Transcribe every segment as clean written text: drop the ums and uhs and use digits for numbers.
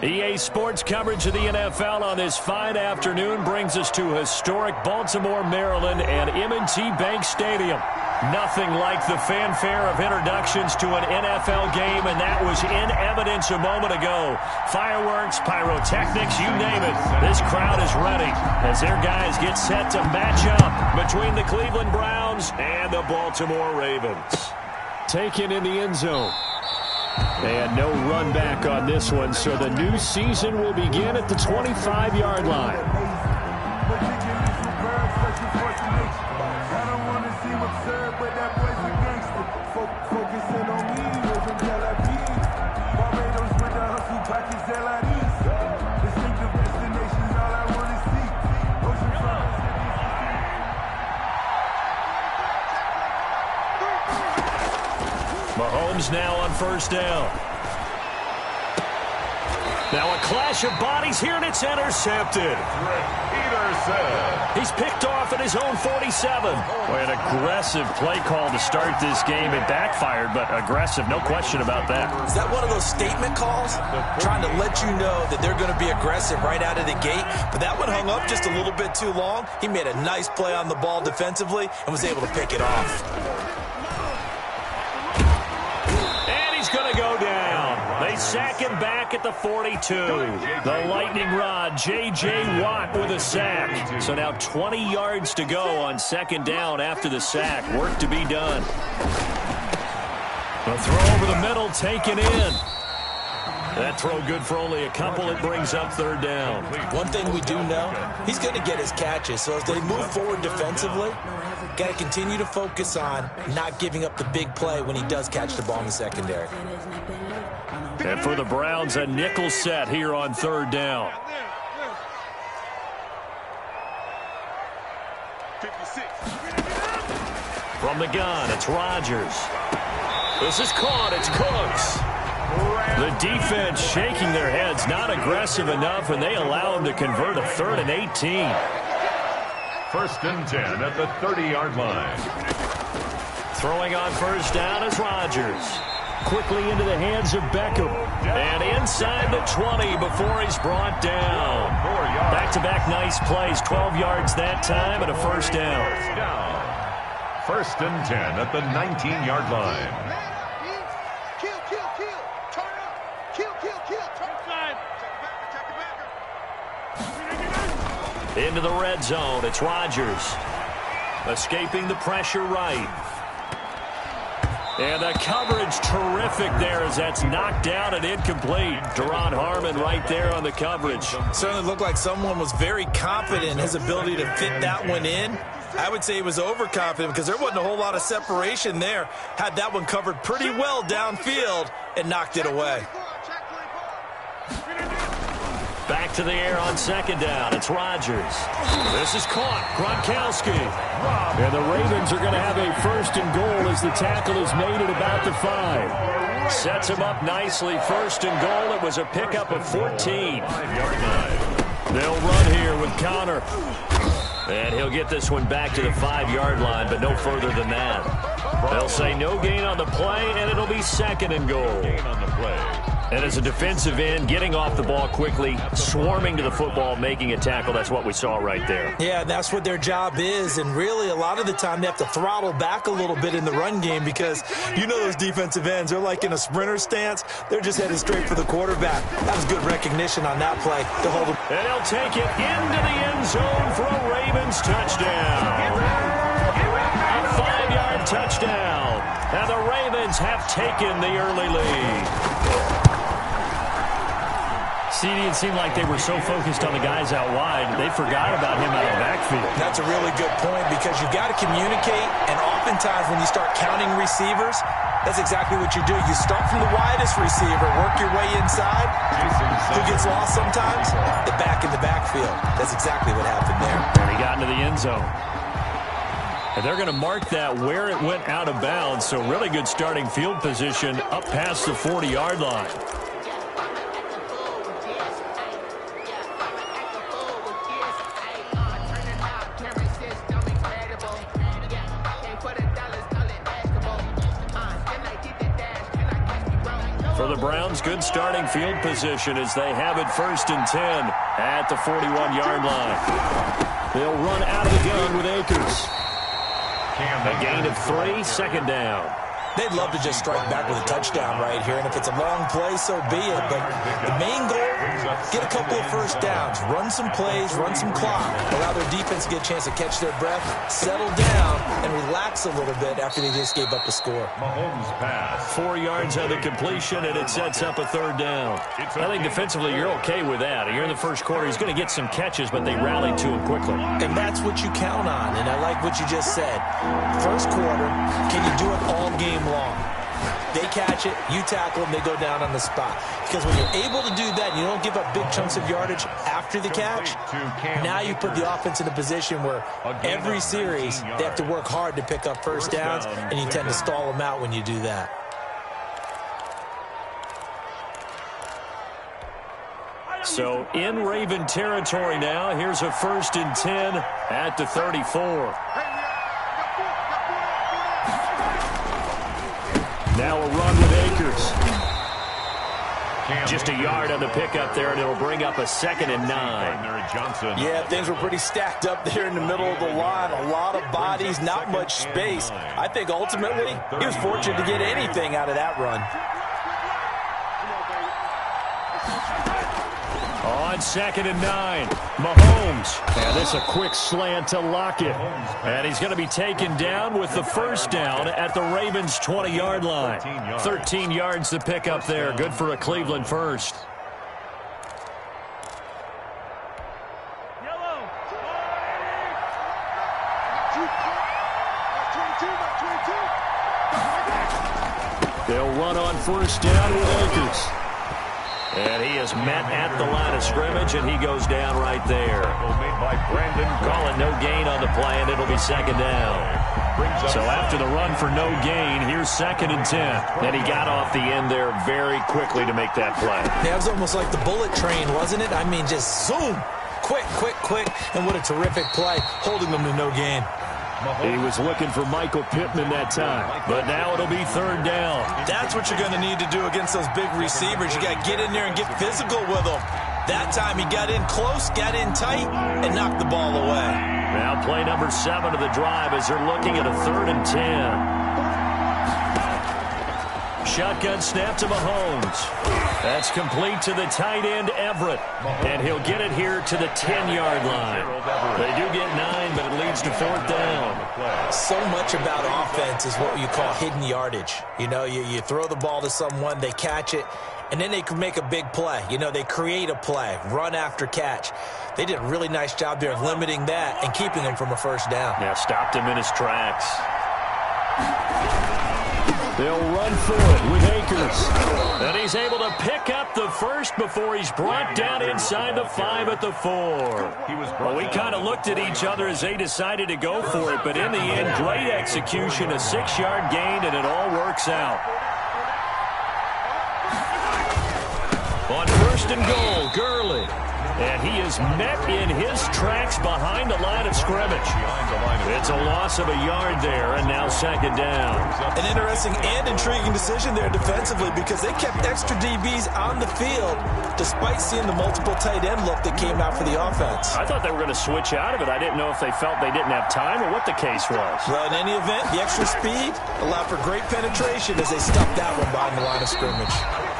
EA Sports coverage of the NFL on this fine afternoon brings us to historic Baltimore, Maryland, and M&T Bank Stadium. Nothing like the fanfare of introductions to an NFL game, and that was in evidence a moment ago. Fireworks, pyrotechnics, you name it. This crowd is ready as their guys get set to match up between the Cleveland Browns and the Baltimore Ravens. Taken in the end zone. And no run back on this one, so the new season will begin at the 25-yard line. Mahomes now on first down. Now a clash of bodies here, and it's intercepted. He's picked off at his own 47. Boy, an aggressive play call to start this game. It backfired, but aggressive, no question about that. Is that one of those statement calls? Trying to let you know that they're going to be aggressive right out of the gate. But that one hung up just a little bit too long. He made a nice play on the ball defensively and was able to pick it off. Going to go down. They sack him back at the 42. The lightning rod, J.J. Watt with a sack. So now 20 yards to go on second down after the sack. Work to be done. The throw over the middle, taken in. That throw good for only a couple. It brings up third down. One thing we do know, he's going to get his catches. So as they move forward defensively, got to continue to focus on not giving up the big play when he does catch the ball in the secondary. And for the Browns, a nickel set here on third down. 56. From the gun, it's Rodgers. This is caught. It's Cooks. The defense shaking their heads, not aggressive enough, and they allow him to convert a 3rd and 18. 1st and 10 at the 30-yard line. Throwing on first down is Rodgers. Quickly into the hands of Beckham. And inside the 20 before he's brought down. Back-to-back nice plays. 12 yards that time and a first down. 1st and 10 at the 19-yard line. Into the red zone, it's Rodgers. Escaping the pressure right. And the coverage terrific there as that's knocked down and incomplete. Deron Harmon right there on the coverage. Certainly looked like someone was very confident in his ability to fit that one in. I would say he was overconfident because there wasn't a whole lot of separation there. Had that one covered pretty well downfield and knocked it away. Back to the air on second down. It's Rodgers. This is caught. Gronkowski. And the Ravens are going to have a 1st and goal as the tackle is made at about the 5. Sets him up nicely. 1st and goal. It was a pickup of 14. They'll run here with Connor. And he'll get this one back to the 5-yard line, but no further than that. They'll say no gain on the play, and it'll be 2nd and goal. And as a defensive end, getting off the ball quickly, swarming to the football, making a tackle, that's what we saw right there. Yeah, that's what their job is, and really a lot of the time they have to throttle back a little bit in the run game because you know those defensive ends, they're like in a sprinter stance. They're just headed straight for the quarterback. That was good recognition on that play to hold him. And he'll take it into the end zone for a Ravens touchdown. A 5-yard touchdown. And the Ravens have taken the early lead. CD, it seemed like they were so focused on the guys out wide, they forgot about him out of the backfield. That's a really good point because you've got to communicate, and oftentimes when you start counting receivers, that's exactly what you do. You start from the widest receiver, work your way inside. Who gets lost sometimes? The back in the backfield. That's exactly what happened there. And he got into the end zone. And they're going to mark that where it went out of bounds, so really good starting field position up past the 40-yard line. For For the Browns, good starting field position as they have it 1st and 10 at the 41-yard line. They'll run out of the gun with Akers. A gain of 3, 2nd down. They'd love to just strike back with a touchdown right here, and if it's a long play, so be it. But the main goal, get a couple of first downs, run some plays, run some clock, allow their defense to get a chance to catch their breath, settle down, and relax a little bit after they just gave up a score. Mahomes pass. 4 yards on the completion, and it sets up a 3rd down. I think defensively you're okay with that. You're in the first quarter. He's going to get some catches, but they rallied to him quickly. And that's what you count on, and I like what you just said. First quarter, can you do it all game long? They catch it, you tackle them, they go down on the spot. Because when you're able to do that, you don't give up big chunks of yardage after the catch, now you put the offense in a position where every series they have to work hard to pick up first downs, and you tend to stall them out when you do that. So in Raven territory now, here's a 1st and 10 at the 34. Now a run with Akers. Just a yard on the pickup there, and it'll bring up a 2nd and 9. Yeah, things were pretty stacked up there in the middle of the line. A lot of bodies, not much space. I think ultimately he was fortunate to get anything out of that run. On 2nd and 9, Mahomes. And this a quick slant to Lockett. And he's going to be taken down with the 1st down at the Ravens' 20-yard line. 13 yards to pick up there. Good for a Cleveland first. They'll run on 1st down with Akers. And he is met at the line of scrimmage, and he goes down right there. Calling no gain on the play, and it'll be 2nd down. So after the run for no gain, here's 2nd and 10. And he got off the end there very quickly to make that play. Yeah, it was almost like the bullet train, wasn't it? I mean, just zoom. Quick, quick, quick. And what a terrific play, holding them to no gain. He was looking for Michael Pittman that time, but now it'll be 3rd down. That's what you're going to need to do against those big receivers. You got to get in there and get physical with them. That time he got in close, got in tight, and knocked the ball away. Now play number 7 of the drive as they're looking at a 3rd and 10. Shotgun snap to Mahomes. That's complete to the tight end, Everett. And he'll get it here to the 10-yard line. They do get 9, but it leads to 4th down. So much about offense is what you call hidden yardage. You know, you throw the ball to someone, they catch it, and then they can make a big play. You know, they create a play, run after catch. They did a really nice job there of limiting that and keeping him from a 1st down. Yeah, stopped him in his tracks. They'll run for it with Akers. And he's able to pick up the 1st before he's brought down inside the 5 at the 4. Well, we kind of looked at each other as they decided to go for it, but in the end, great execution, a 6-yard gain, and it all works out. On 1st and goal, Gurley. And he is met in his tracks behind the line of scrimmage. It's a loss of a yard there, and now 2nd down. An interesting and intriguing decision there defensively because they kept extra DBs on the field despite seeing the multiple tight end look that came out for the offense. I thought they were going to switch out of it. I didn't know if they felt they didn't have time or what the case was. Well, in any event, the extra speed allowed for great penetration as they stuffed that one behind the line of scrimmage.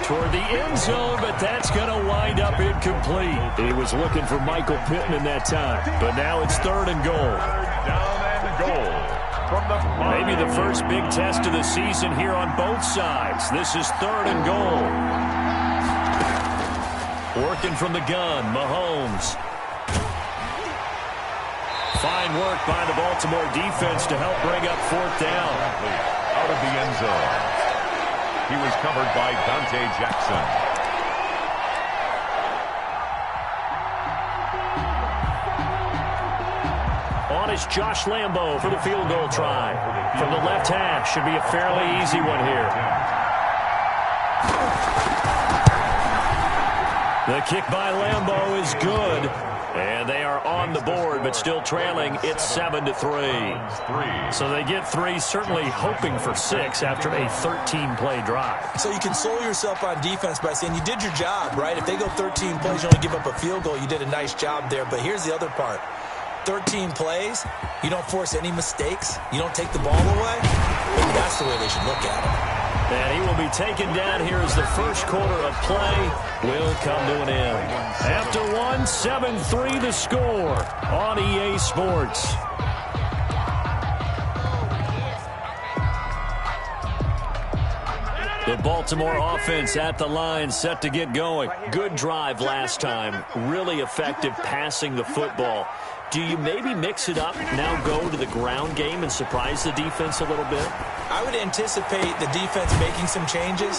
Toward the end zone, but that's going to wind up incomplete. He was looking for Michael Pittman that time, but now it's 3rd and goal. Down and goal. From the Maybe the first big test of the season here on both sides. This is 3rd and goal. Working from the gun, Mahomes. Fine work by the Baltimore defense to help bring up 4th down. Out of the end zone. He was covered by Dante Jackson. On is Josh Lambo for the field goal try. From the left half, should be a fairly easy one here. The kick by Lambo is good. And they are on the board, but still trailing. It's 7-3. So they get 3, certainly hoping for 6 after a 13-play drive. So you console yourself on defense by saying you did your job, right? If they go 13 plays, you only give up a field goal. You did a nice job there. But here's the other part. 13 plays, you don't force any mistakes. You don't take the ball away. Maybe that's the way they should look at it. And he will be taken down here as the first quarter of play will come to an end. After 1, 7-3 the score on EA Sports. The Baltimore offense at the line, set to get going. Good drive last time. Really effective passing the football. Do you maybe mix it up, now go to the ground game and surprise the defense a little bit? I would anticipate the defense making some changes,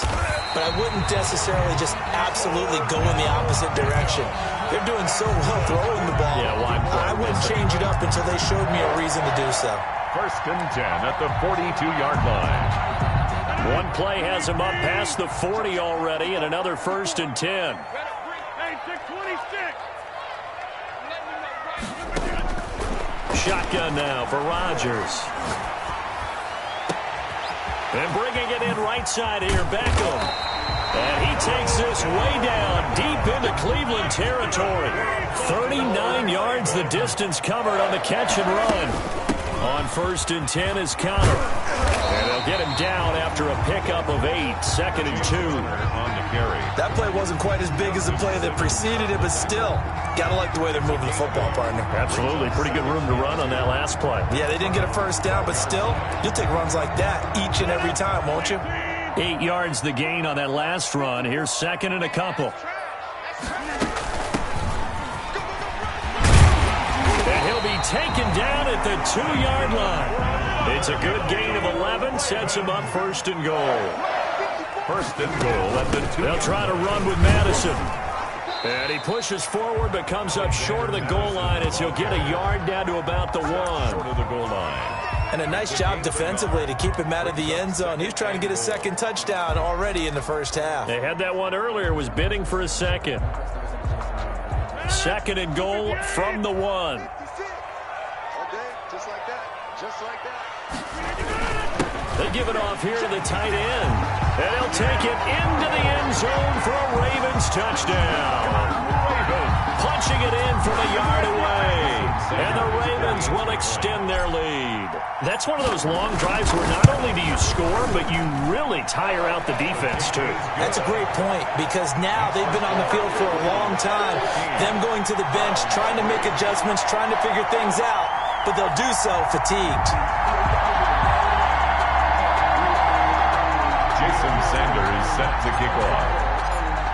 but I wouldn't necessarily just absolutely go in the opposite direction. They're doing so well throwing the ball. Yeah, why I wouldn't change it up until they showed me a reason to do so. 1st and 10 at the 42-yard line. One play has him up past the 40 already, and another 1st and 10. Shotgun now for Rodgers. And bringing it in right side here, Beckham. And he takes this way down, deep into Cleveland territory. 39 yards the distance covered on the catch and run. On 1st and 10 is Connor. And they'll get him down after a pickup of 8, 2nd and 2. On the carry. That play wasn't quite as big as the play that preceded it, but still, gotta like the way they're moving the football, partner. Absolutely. Pretty good room to run on that last play. Yeah, they didn't get a first down, but still, you'll take runs like that each and every time, won't you? 8 yards the gain on that last run. Here's 2nd and a couple. And he'll be taken down at the 2-yard line. It's a good gain of 11, sets him up 1st and goal. 1st and goal at the 2. They'll try to run with Madison. And he pushes forward but comes up short of the goal line as he'll get a yard down to about the 1. Short of the goal line. And a nice job defensively to keep him out of the end zone. He was trying to get a 2nd touchdown already in the first half. They had that one earlier, was bidding for a 2nd. 2nd and goal from the 1. They give it off here to the tight end. And he'll take it into the end zone for a Ravens touchdown. Punching it in from a yard away. And the Ravens will extend their lead. That's one of those long drives where not only do you score, but you really tire out the defense, too. That's a great point, because now they've been on the field for a long time. Them going to the bench, trying to make adjustments, trying to figure things out, but they'll do so fatigued. Jason Sanders set to kick off.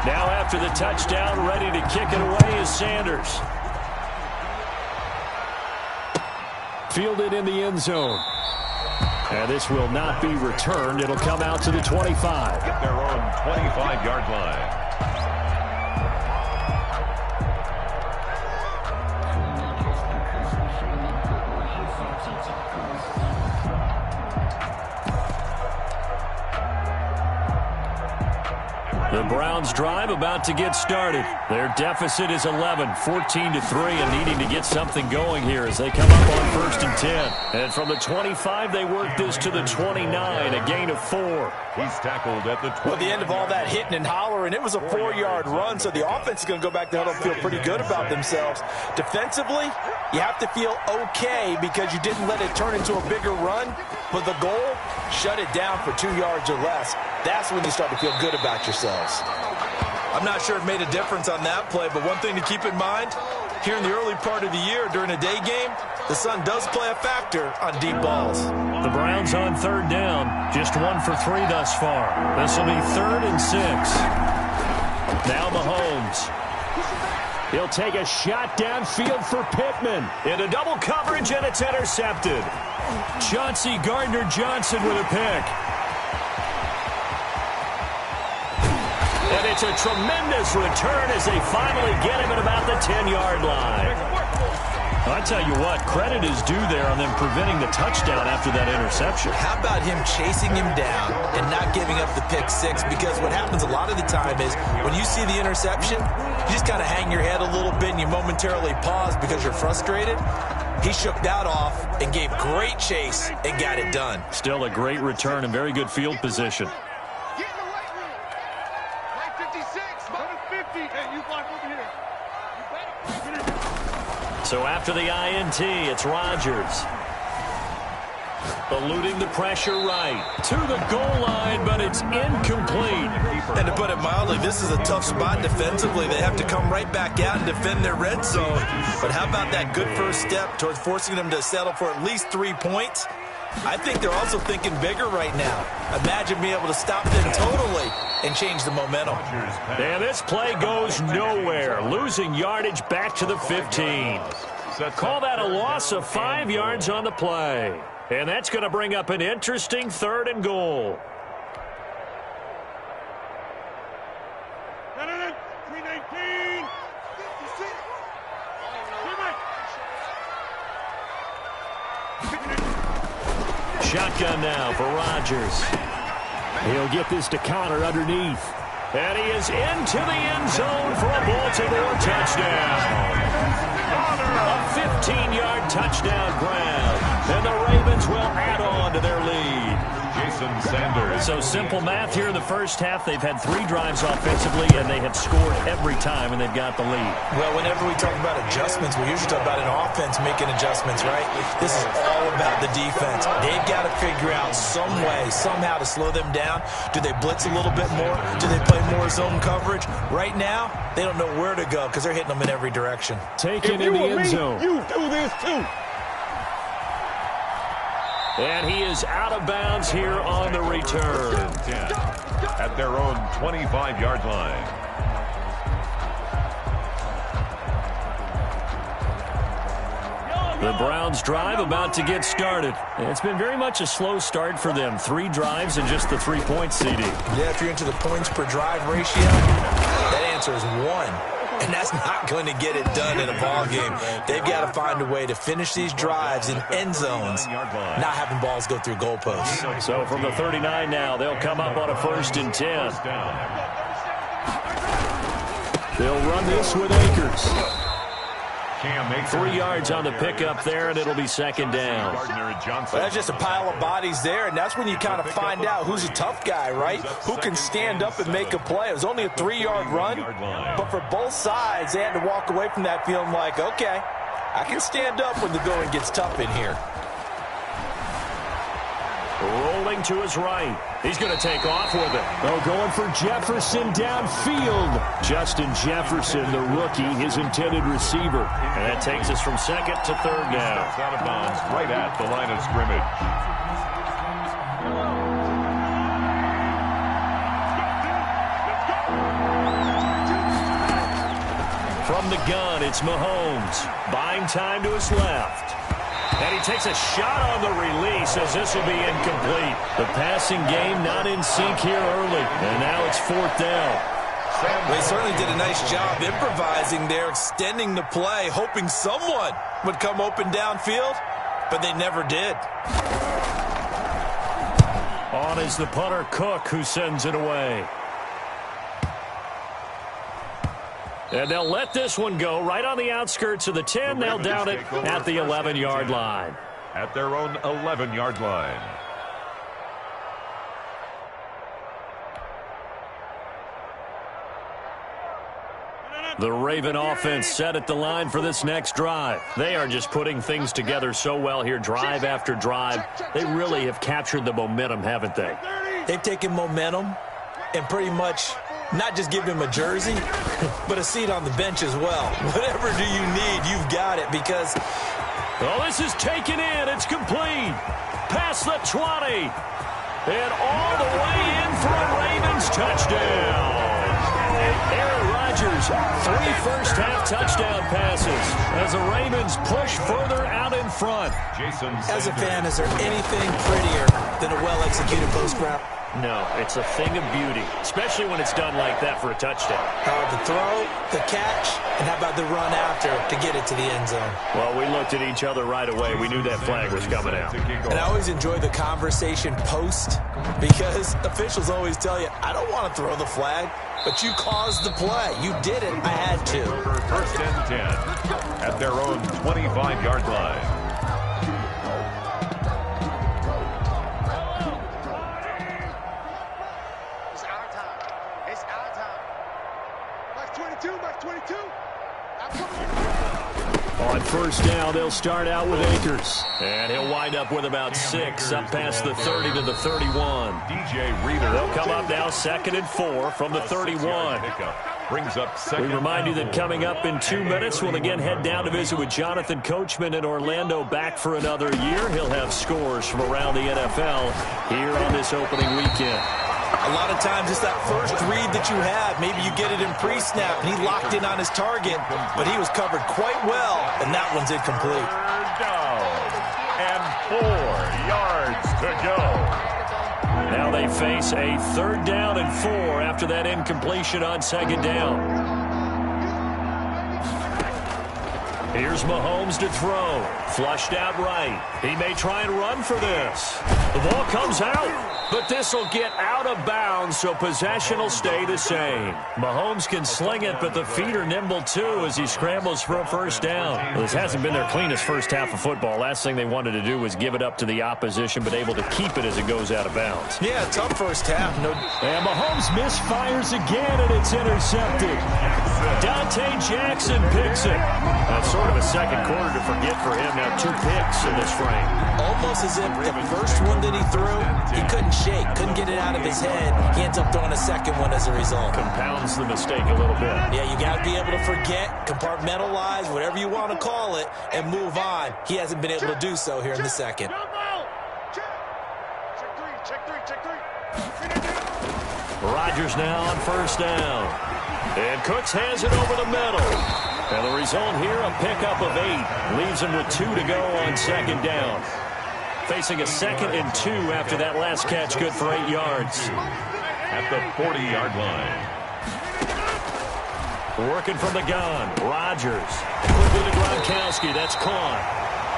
Now after the touchdown, ready to kick it away is Sanders. Fielded in the end zone. And this will not be returned. It'll come out to the 25. At their own 25-yard line. The Browns drive about to get started. Their deficit is 11, 14-3, and needing to get something going here as they come up on 1st and 10. And from the 25, they work this to the 29, a gain of 4. He's tackled at the 20. Well, the end of all that hitting and hollering, it was a 4-yard run, so the offense is going to go back to huddle and feel pretty good about themselves. Defensively, you have to feel okay because you didn't let it turn into a bigger run, but the goal, shut it down for 2 yards or less. That's when you start to feel good about yourselves. I'm not sure it made a difference on that play, but one thing to keep in mind, here in the early part of the year during a day game, the sun does play a factor on deep balls. The Browns on 3rd down, just 1 for 3 thus far. This will be 3rd and 6. Now Mahomes. He'll take a shot downfield for Pittman. Into double coverage, and it's intercepted. Chauncey Gardner-Johnson with a pick. And it's a tremendous return as they finally get him at about the 10-yard line. I tell you what, credit is due there on them preventing the touchdown after that interception. How about him chasing him down and not giving up the pick six? Because what happens a lot of the time is when you see the interception, you just kind of hang your head a little bit and you momentarily pause because you're frustrated. He shook that off and gave great chase and got it done. Still a great return and very good field position. Get in the right room. Right 56, 50. Hey, you block over here. So after the INT, it's Rodgers. Eluding the pressure right. To the goal line, but it's incomplete. And to put it mildly, this is a tough spot defensively. They have to come right back out and defend their red zone. But how about that good first step towards forcing them to settle for at least 3 points? I think they're also thinking bigger right now. Imagine being able to stop them totally and change the momentum. And this play goes nowhere. Losing yardage back to the 15. Call that a loss of 5 yards on the play. And that's going to bring up an interesting 3rd and goal. Shotgun now for Rodgers. He'll get this to Connor underneath. And he is into the end zone for a Baltimore touchdown. A 15-yard touchdown grab. And the Ravens will add on to their lead. Jason Sanders. So simple math here in the first half. They've had 3 drives offensively, and they have scored every time, and they've got the lead. Well, whenever we talk about adjustments, we usually talk about an offense making adjustments, right? This is all about the defense. They've got to figure out some way, somehow to slow them down. Do they blitz a little bit more? Do they play more zone coverage? Right now, they don't know where to go because they're hitting them in every direction. Taken in the end zone. You do this too. And he is out of bounds here on the return. At their own 25-yard line. The Browns drive about to get started. It's been very much a slow start for them. 3 drives and just the 3-point CD. Yeah, if you're into the points per drive ratio, that answer is 1. And that's not going to get it done in a ball game. They've got to find a way to finish these drives in end zones, not having balls go through goalposts. So from the 39 now, they'll come up on a 1st and 10. They'll run this with Akers. 3 yards on the pickup there, and it'll be 2nd down. Well, that's just a pile of bodies there, and that's when you kind of find out who's a tough guy, right? Who can stand up and make a play. It was only a 3-yard run, but for both sides, they had to walk away from that feeling like, okay, I can stand up when the going gets tough in here. Rolling to his right. He's going to take off with it. Oh, going for Jefferson downfield. Justin Jefferson, the rookie, his intended receiver. And that takes us from 2nd to 3rd down. Out of bounds right at the line of scrimmage. From the gun, it's Mahomes. Buying time to his left. And he takes a shot on the release as this will be incomplete. The passing game not in sync here early. And now it's 4th down. They certainly did a nice job improvising there, extending the play, hoping someone would come open downfield, but they never did. On is the punter, Cook, who sends it away. And they'll let this one go right on the outskirts of the 10. They'll down it at the 11-yard line. At their own 11-yard line. The Raven offense set at the line for this next drive. They are just putting things together so well here, drive after drive. They really have captured the momentum, haven't they? They've taken momentum and pretty much not just give him a jersey, but a seat on the bench as well. Whatever do you need, you've got it because... Oh, this is taken in. It's complete. Past the 20. And all the way in for a Ravens touchdown. Aaron Rodgers, 3 first-half touchdown passes as the Ravens push further out in front. As a fan, is there anything prettier than a well-executed post route? No, it's a thing of beauty, especially when it's done like that for a touchdown. The throw, the catch, and how about the run after to get it to the end zone? Well, we looked at each other right away. We knew that flag was coming out. And I always enjoy the conversation post because officials always tell you, I don't want to throw the flag, but you caused the play. You did it. I had to. First and 10 at their own 25-yard line. On first down, they'll start out with Akers. And he'll wind up with about 6, up past the 30 to the 31. DJ Reader. They'll come up now 2nd and 4 from the 31. Brings up second. We remind you that coming up in 2 minutes, we'll again head down to visit with Jonathan Coachman in Orlando, back for another year. He'll have scores from around the NFL here on this opening weekend. A lot of times it's that first read that you have. Maybe you get it in pre-snap, and he locked in on his target, but he was covered quite well, and that one's incomplete. Down, and 4 yards to go. Now they face a 3rd down and 4 after that incompletion on 2nd down. Here's Mahomes to throw. Flushed out right. He may try and run for this. The ball comes out, but this will get out of bounds, so possession will stay the same. Mahomes can sling it, but the feet are nimble too as he scrambles for a first down. Well, this hasn't been their cleanest first half of football. Last thing they wanted to do was give it up to the opposition, but able to keep it as it goes out of bounds. Yeah, tough first half. And Mahomes misfires again, and it's intercepted. Dante Jackson picks it. That's sort of a second quarter to forget for him. Now 2 picks in this frame. Almost as if the first one that he threw, he couldn't shake, couldn't get it out of his head. He ends up throwing a second one as a result. Compounds the mistake a little bit. Yeah, you got to be able to forget, compartmentalize, whatever you want to call it, and move on. He hasn't been able to do so here in the second. Rodgers now on first down. And Cooks has it over the middle. And the result here, a pickup of 8. Leaves him with 2 to go on 2nd down. Facing a 2nd and 2 after that last catch, good for 8 yards. At the 40-yard line. Working from the gun, Rodgers. Quickly to Gronkowski, that's caught.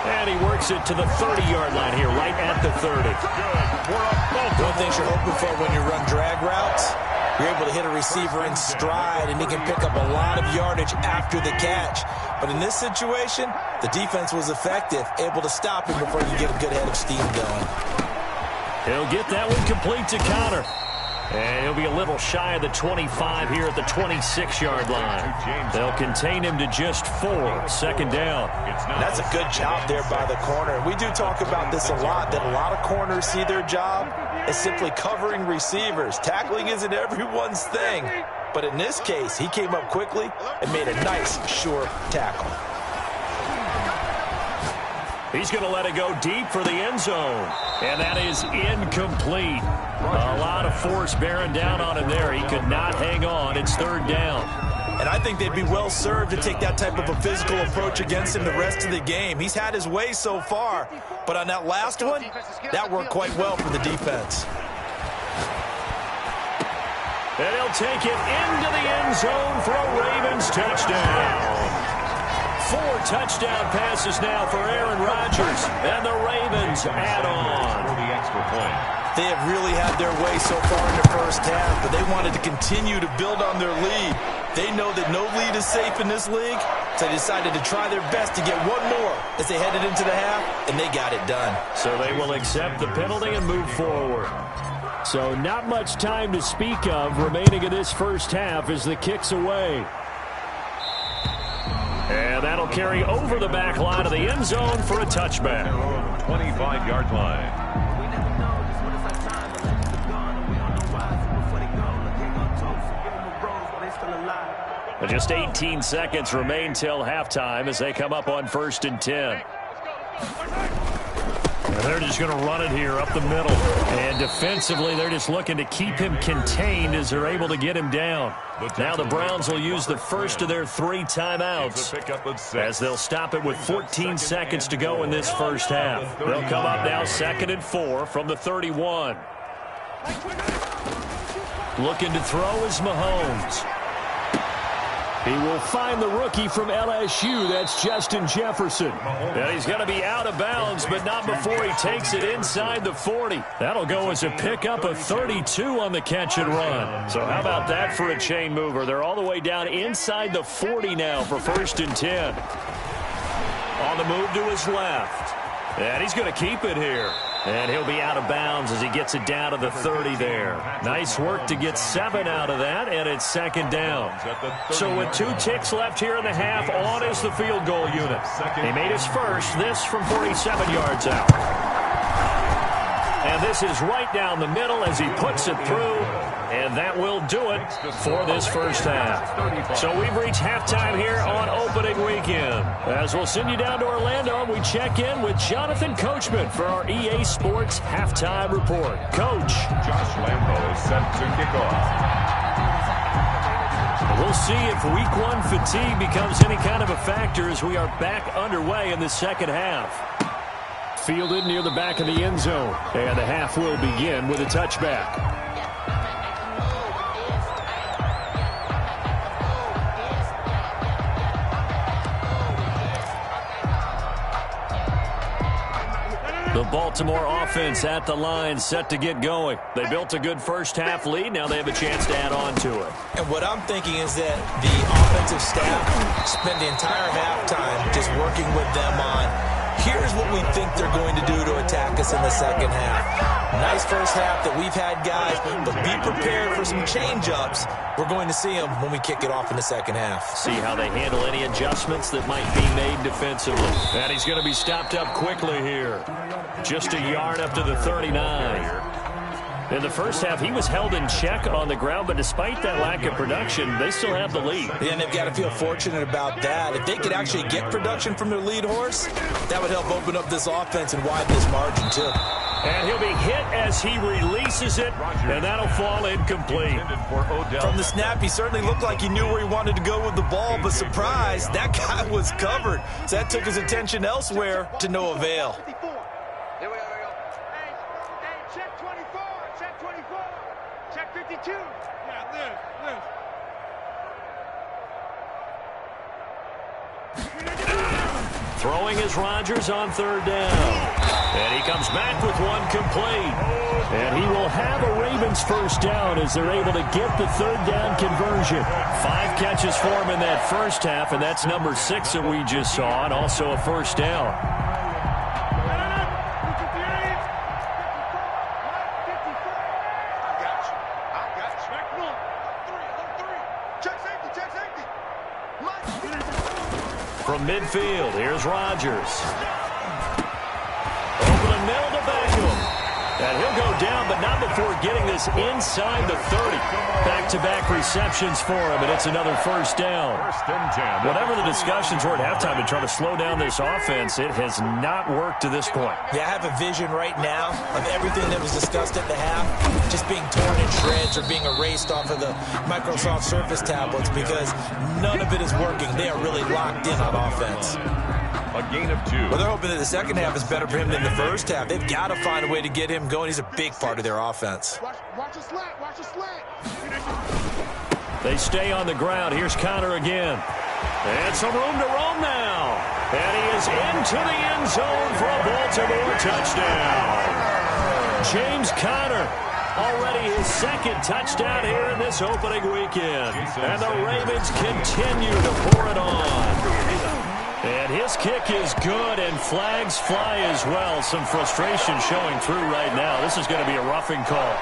And he works it to the 30-yard line here, right at the 30. One thing you're hoping for when you run drag routes, you're able to hit a receiver in stride, and he can pick up a lot of yardage after the catch. But in this situation, the defense was effective, able to stop him before you get a good head of steam going. He'll get that one complete to Connor. And he'll be a little shy of the 25 here at the 26-yard line. They'll contain him to just 4, 2nd down. That's a good job there by the corner. We do talk about this a lot, that a lot of corners see their job as simply covering receivers. Tackling isn't everyone's thing. But in this case, he came up quickly and made a nice, sure tackle. He's going to let it go deep for the end zone. And that is incomplete. A lot of force bearing down on him there. He could not hang on. It's 3rd down. And I think they'd be well served to take that type of a physical approach against him the rest of the game. He's had his way so far. But on that last one, that worked quite well for the defense. And he'll take it into the end zone for a Ravens touchdown. 4 touchdown passes now for Aaron Rodgers, and the Ravens add on. For the extra point. They have really had their way so far in the first half, but they wanted to continue to build on their lead. They know that no lead is safe in this league, so they decided to try their best to get one more as they headed into the half, and they got it done. So they will accept the penalty and move forward. So not much time to speak of remaining in this first half as the kick's away. And that'll carry over the back line of the end zone for a touchback. 25-yard line. Just 18 seconds remain till halftime as they come up on 1st and 10. And they're just going to run it here up the middle. And defensively, they're just looking to keep him contained as they're able to get him down. Now the Browns will use the first of their 3 timeouts as they'll stop it with 14 seconds to go in this first half. They'll come up now 2nd and 4 from the 31. Looking to throw is Mahomes. He will find the rookie from LSU. That's Justin Jefferson. And he's going to be out of bounds, but not before he takes it inside the 40. That'll go as a pickup of 32 on the catch and run. So how about that for a chain mover? They're all the way down inside the 40 now for 1st and 10. On the move to his left. And he's going to keep it here. And he'll be out of bounds as he gets it down to the 30 there. Nice work to get 7 out of that, and it's 2nd down. So with 2 ticks left here in the half, on is the field goal unit. He made his first, this from 47 yards out. And this is right down the middle as he puts it through. And that will do it for this first half. So we've reached halftime here on opening weekend. As we'll send you down to Orlando, we check in with Jonathan Coachman for our EA Sports Halftime Report. Coach. Josh Lambo is set to kick off. We'll see if week 1 fatigue becomes any kind of a factor as we are back underway in the second half. Fielded near the back of the end zone. And the half will begin with a touchback. The Baltimore offense at the line, set to get going. They built a good first half lead. Now they have a chance to add on to it. And what I'm thinking is that the offensive staff spent the entire halftime just working with them on, here's what we think they're going to do to attack us in the second half. Nice first half that we've had, guys, but be prepared for some change-ups. We're going to see them when we kick it off in the second half. See how they handle any adjustments that might be made defensively. And he's going to be stopped up quickly here. Just a yard up to the 39. In the first half, he was held in check on the ground, but despite that lack of production, they still have the lead. Yeah, and they've got to feel fortunate about that. If they could actually get production from their lead horse, that would help open up this offense and widen this margin, too. And he'll be hit as he releases it, and that'll fall incomplete. From the snap, he certainly looked like he knew where he wanted to go with the ball, but surprise, that guy was covered. So that took his attention elsewhere to no avail. Here we go. Hey, check 24. Check 24. Check 52. Yeah, this. Throwing is Rodgers on 3rd down. And he comes back with one complete. And he will have a Ravens first down as they're able to get the 3rd down conversion. 5 catches for him in that first half, and that's number 6 that we just saw, and also a first down. From midfield, here's Rodgers. Over the middle to Beckham. And he'll go down, but not before getting this inside the 30. Back-to-back receptions for him, and it's another first down. Whatever the discussions were at halftime to try to slow down this offense, it has not worked to this point. Yeah, I have a vision right now of everything that was discussed at the half just being torn in shreds or being erased off of the Microsoft Surface tablets because none of it is working. They are really locked in on offense. A gain of 2. Well, they're hoping that the second half is better for him than the first half. They've got to find a way to get him going. He's a big part of their offense. Watch the slant. Watch the slant. They stay on the ground. Here's Connor again. And some room to roam now. And he is into the end zone for a Baltimore touchdown. James Conner, already his 2nd touchdown here in this opening weekend. And the Ravens continue to pour it on. And his kick is good, and flags fly as well. Some frustration showing through right now. This is going to be a roughing call.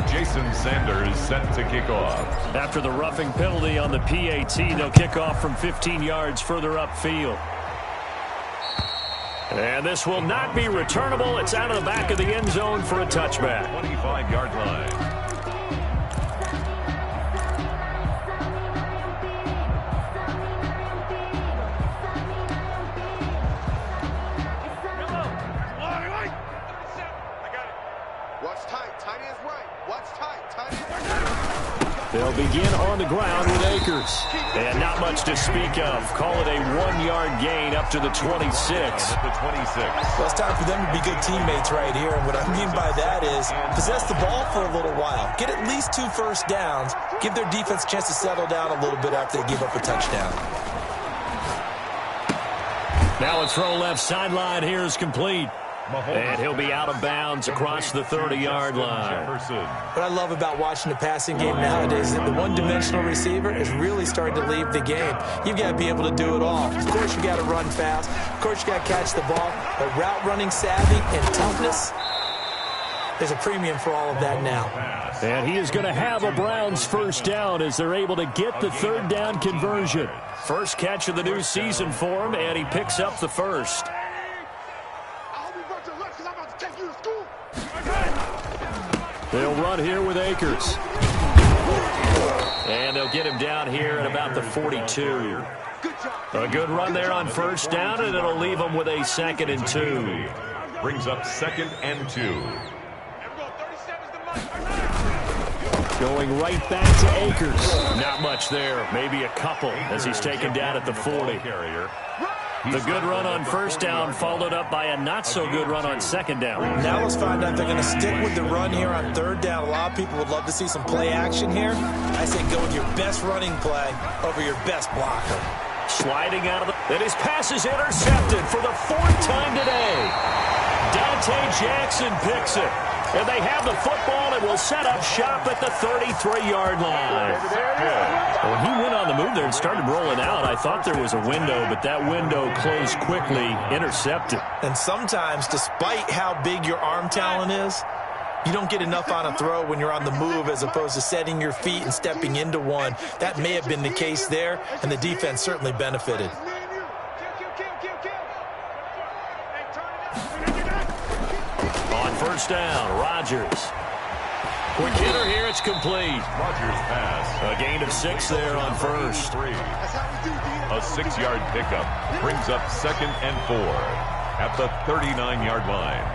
Jason Sanders set to kick off. After the roughing penalty on the PAT, they'll kick off from 15 yards further upfield. And this will not be returnable. It's out of the back of the end zone for a touchback. 25-yard line. They'll They'll begin on the ground with Akers. And not much to speak of. Call it a 1-yard gain up to the 26. Well, it's time for them to be good teammates right here. And what I mean by that is possess the ball for a little while. Get at least 2 first downs. Give their defense a chance to settle down a little bit after they give up a touchdown. Now a throw left sideline here is complete. And he'll be out of bounds across the 30-yard line. What I love about watching the passing game nowadays is that the one-dimensional receiver is really starting to leave the game. You've got to be able to do it all. Of course, you got to run fast. Of course, you got to catch the ball. But route running savvy and toughness, there's a premium for all of that now. And he is going to have a Browns first down as they're able to get the third down conversion. First catch of the new season for him, and he picks up the first. They'll run here with Akers. And they'll get him down here at about the 42. A good run there on first down, and it'll leave him with a 2nd and 2. Brings up 2nd and 2. Going right back to Akers. Not much there. Maybe a couple as he's taken down at the 40. The good run on first down followed up by a not-so-good run on second down. Now let's find out if they're going to stick with the run here on third down. A lot of people would love to see some play action here. I say go with your best running play over your best blocker. Sliding out of the... And his pass is intercepted for the 4th time today. Dante Jackson picks it. And they have the football and will set up shop at the 33-yard line. When he went on the move there and started rolling out, I thought there was a window, but that window closed quickly, intercepted. And sometimes, despite how big your arm talent is, you don't get enough on a throw when you're on the move as opposed to setting your feet and stepping into one. That may have been the case there, and the defense certainly benefited. First down, Rodgers. Quick hitter here, it's complete. Rodgers pass. A gain of 6 there on first. A 6-yard pickup brings up 2nd and 4 at the 39-yard line.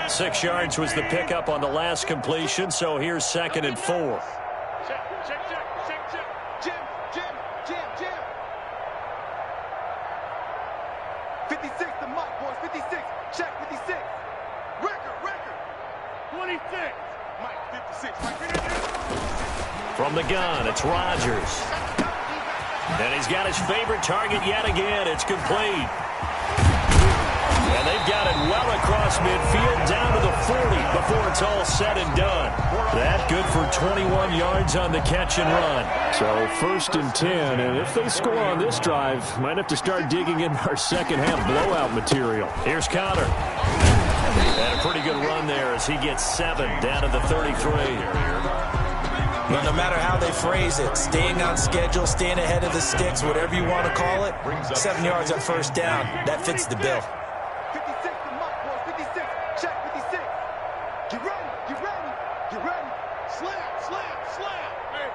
Six yards was the pickup on the last completion, so here's 2nd and 4. From the gun, it's Rodgers. And he's got his favorite target yet again. It's complete. And they've got it well across midfield down to the 40 before it's all said and done. That good for 21 yards on the catch and run. So 1st and 10, and if they score on this drive, might have to start digging in our second half blowout material. Here's Connor. And a pretty good run there as he gets 7 down to the 33. Well, no matter how they phrase it, staying on schedule, staying ahead of the sticks, whatever you want to call it, 7 yards on first down, that fits the bill. 56 to Mike, boys, 56. Check 56. Get ready, get ready, get ready. Slam, slam, slam. Hey,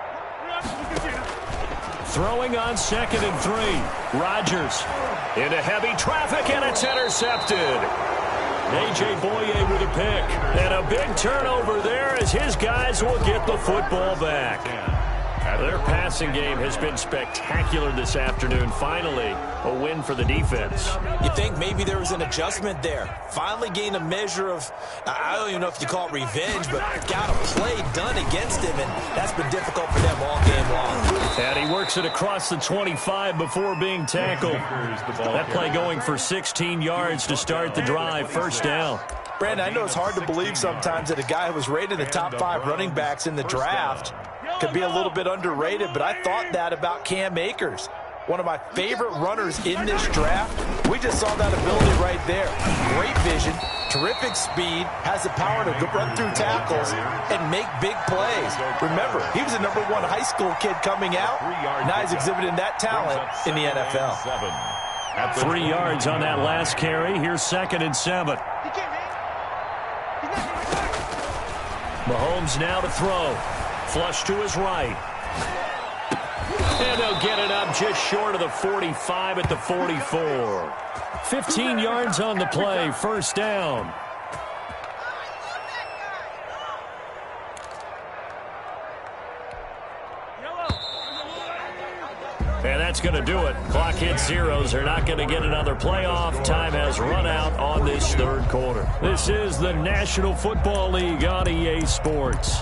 throwing on 2nd and 3. Rodgers into heavy traffic, and it's intercepted. A.J. Boye with a pick. And a big turnover there as his guys will get the football back. Their passing game has been spectacular this afternoon. Finally, a win for the defense. You think maybe there was an adjustment there. Finally gained a measure of, I don't even know if you call it revenge, but got a play done against him, and that's been difficult for them all game long. And he works it across the 25 before being tackled. That play going for 16 yards to start the drive. First down. Brandon, I know it's hard to believe sometimes that a guy who was rated the top 5 running backs in the draft could be a little bit underrated, but I thought that about Cam Akers. One of my favorite runners in this draft. We just saw that ability right there. Great vision, terrific speed, has the power to run through tackles and make big plays. Remember, he was a #1 high school kid coming out. Now he's exhibiting that talent in the NFL. 3 yards on that last carry. Here's 2nd and 7. Mahomes now to throw. Flush to his right. And they'll get it up just short of the 45 at the 44. 15 yards on the play. First down. And that's going to do it. Clock hits zeros. They're not going to get another playoff. Time has run out on this third quarter. This is the National Football League on EA Sports.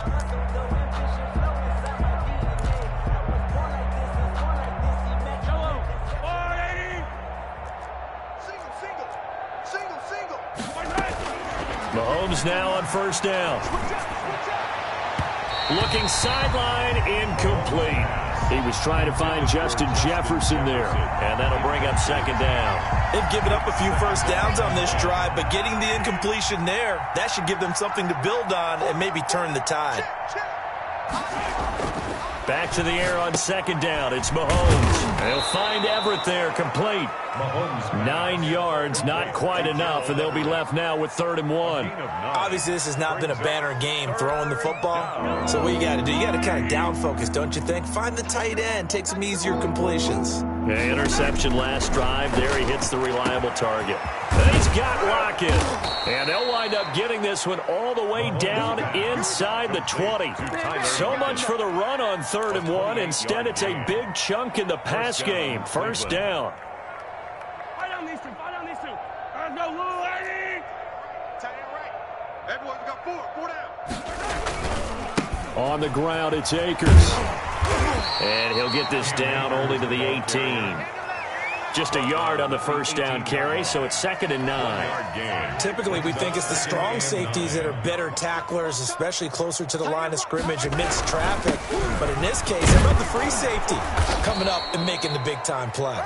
Mahomes now on first down. Looking sideline, incomplete. He was trying to find Justin Jefferson there, and that'll bring up second down. They've given up a few first downs on this drive, but getting the incompletion there, that should give them something to build on and maybe turn the tide. Back to the air on second down. It's Mahomes. They'll find Everett there, complete. 9 yards, not quite enough, and they'll be left now with 3rd and 1. Obviously, this has not been a banner game throwing the football. So what you got to do, you got to kind of down focus, don't you think? Find the tight end, take some easier completions. Yeah, interception last drive. There he hits the reliable target. And he's got Lockett. And they'll wind up getting this one all the way down inside the 20. So much for the run on 3rd and 1. Instead, it's a big chunk in the pass game. First down. On the ground, it's Akers. And he'll get this down only to the 18. Just a yard on the first down carry, so it's 2nd and 9. Typically, we think it's the strong safeties that are better tacklers, especially closer to the line of scrimmage amidst traffic. But in this case, how about the free safety coming up and making the big-time play?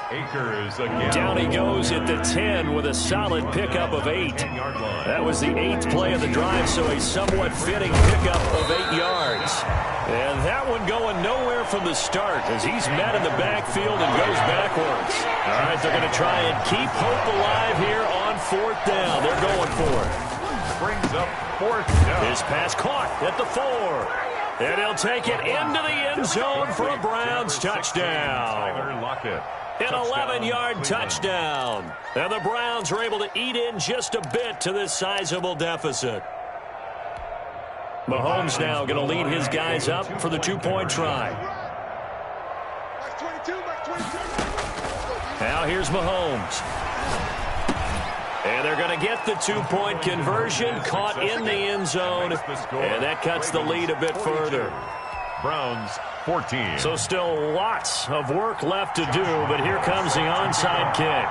Down he goes at the 10 with a solid pickup of 8. That was the 8th play of the drive, so a somewhat fitting pickup of 8 yards. And that one going nowhere from the start as he's met in the backfield and goes backwards. All right, they're going to try and keep hope alive here on 4th down. They're going for it. Brings up 4th down. His pass caught at the 4. And he'll take it into the end zone for a Browns touchdown. An 11-yard touchdown. And the Browns are able to eat in just a bit to this sizable deficit. Mahomes now going to lead his guys up for the 2-point try. Now here's Mahomes. And they're going to get the 2-point conversion, caught in the end zone, and that cuts the lead a bit further. Browns 14. So still lots of work left to do, but here comes the onside kick.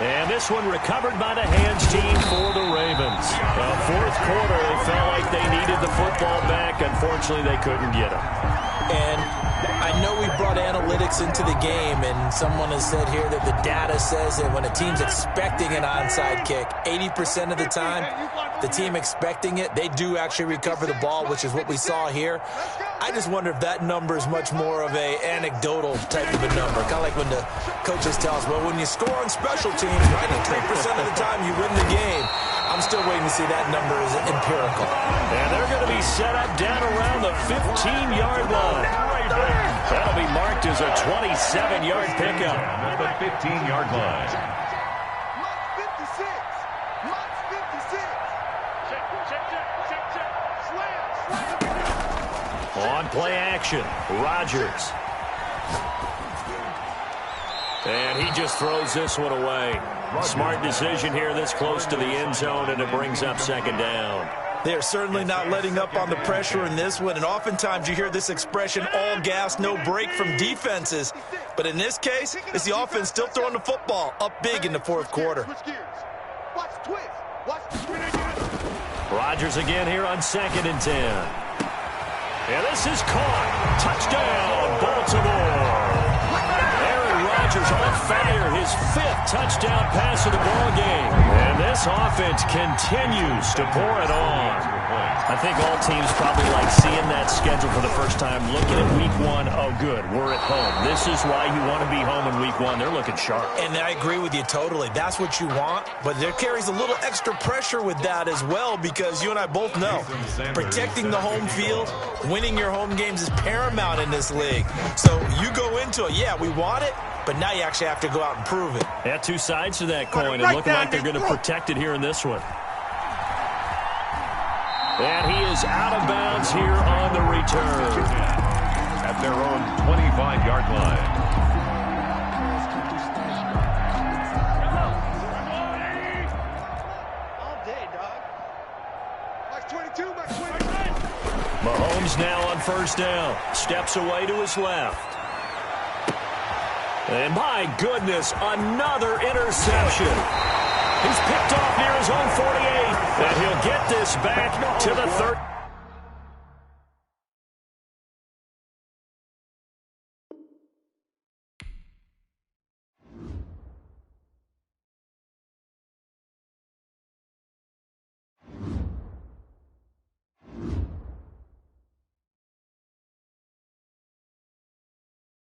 And this one recovered by the hands team for the Ravens. Fourth quarter, they felt like they needed the football back. Unfortunately, they couldn't get it. And I know we brought analytics into the game, and someone has said here that the data says that when a team's expecting an onside kick, 80% of the time, the team expecting it, they do actually recover the ball, which is what we saw here. I just wonder if that number is much more of a anecdotal type of a number. Kind of like when the coaches tell us, well, when you score on special teams, 93% of the time you win the game. I'm still waiting to see that number is empirical. And they're going to be set up down around the 15-yard line. That'll be marked as a 27-yard pickup. At the 15-yard line. On play action, Rodgers. And he just throws this one away. Smart decision here this close to the end zone, and it brings up 2nd down. They're certainly not letting up on the pressure in this one, and oftentimes you hear this expression, all gas, no break from defenses. But in this case, it's the offense still throwing the football up big in the 4th quarter. Rodgers again here on 2nd and 10. And this is caught. Touchdown, Baltimore. Aaron Rodgers on fire, his 5th touchdown pass of the ball game. And this offense continues to pour it on. I think all teams probably like seeing that schedule for the first time, looking at week 1. Oh, good, we're at home. This is why you want to be home in week 1. They're looking sharp. And I agree with you totally. That's what you want. But there carries a little extra pressure with that as well, because you and I both know protecting the home field, winning your home games is paramount in this league. So you go into it, yeah, we want it, but now you actually have to go out and prove it. Yeah, two sides to that coin, and looking like they're going to protect it here in this one. And he is out of bounds here on the return. At their own 25-yard line. All day, dog. Max 22, Max 22. Mahomes now on first down. Steps away to his left. And my goodness, another interception. He's picked off near his own 48. And he'll get this back to the 30.